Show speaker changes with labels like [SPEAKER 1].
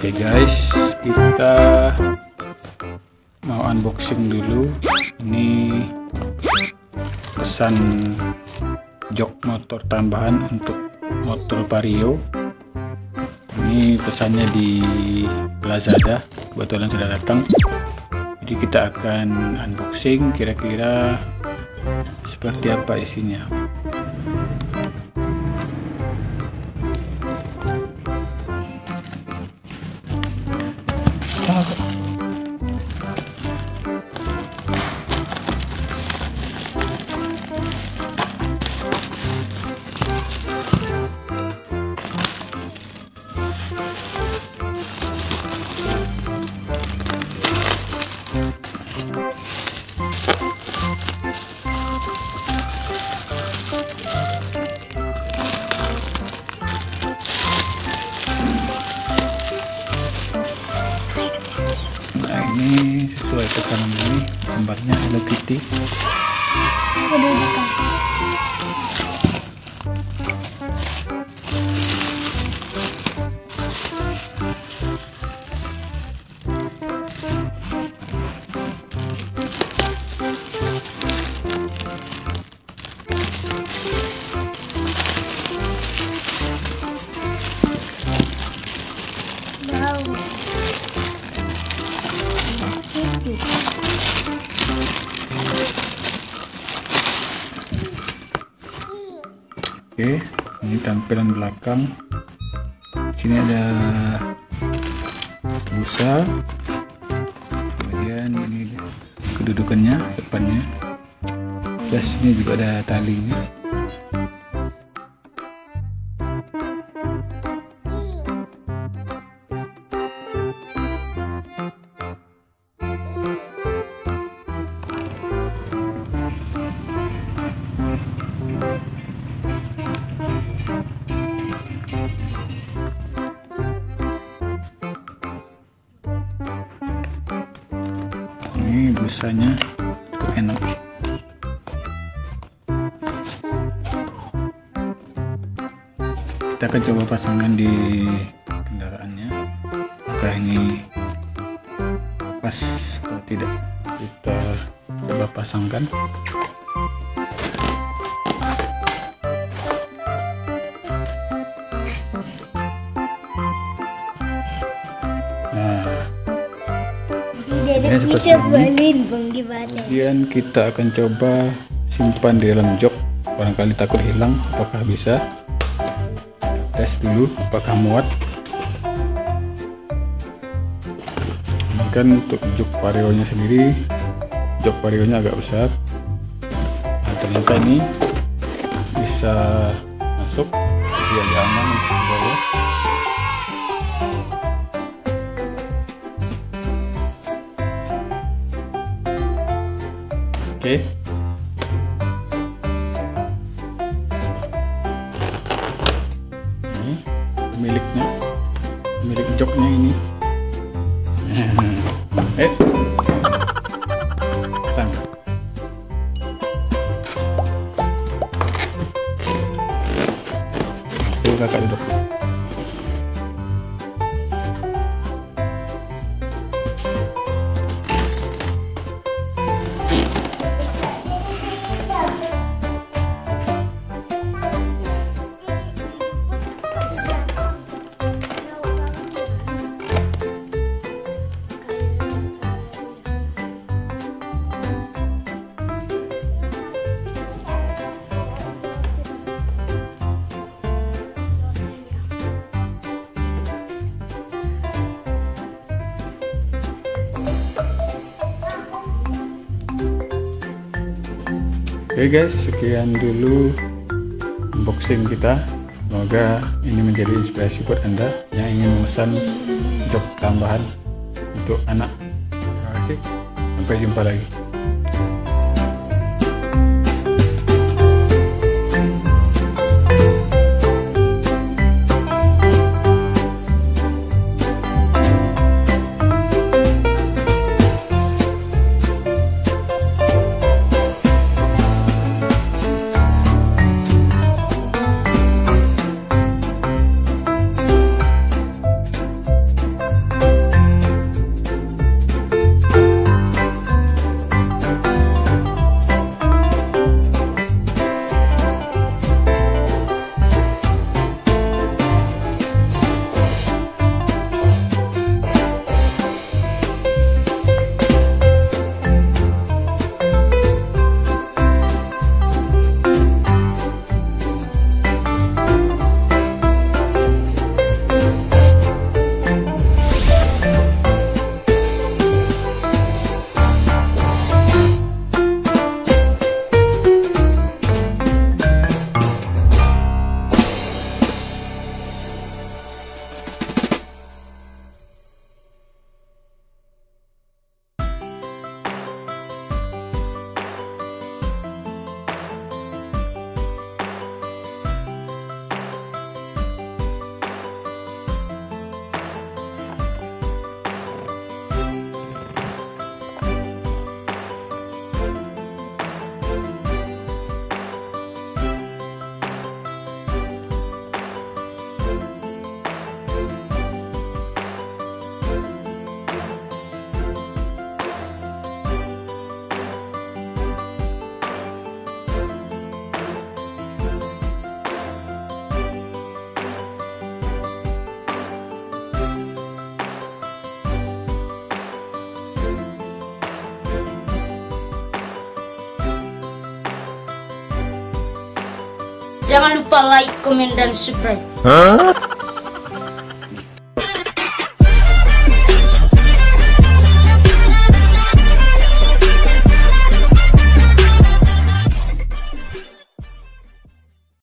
[SPEAKER 1] Oke guys, kita mau unboxing dulu. Ini pesan jok motor tambahan untuk motor Vario. Ini pesannya di Lazada, kebetulan sudah datang. Jadi kita akan unboxing, kira-kira seperti apa isinya. Ini sesuai pesanan ini, gambarnya Hello Kitty. Oke, ini tampilan belakang. Sini ada busa, kemudian ini kedudukannya depannya, plus ini juga ada talinya. Ini busanya cukup enak. Kita akan coba pasangkan di kendaraannya. Apakah ini pas atau tidak? Kita coba pasangkan. Ini seperti ini. Kemudian kita akan coba simpan di dalam jok, barangkali takut hilang. Apakah bisa? Tes dulu apakah muat. Ini kan untuk jok Vario nya sendiri, jok Vario nya agak besar. Nah, ternyata ini bisa masuk, dia aman untuk dibawa. Oke. Ini pemiliknya, pemilik joknya ini. Pasang. Tuh kakak duduk. Oke guys, sekian dulu unboxing kita. Semoga ini menjadi inspirasi buat Anda yang ingin memesan jok tambahan untuk anak. Terima kasih, sampai jumpa lagi.
[SPEAKER 2] Jangan lupa like, komen, dan subscribe.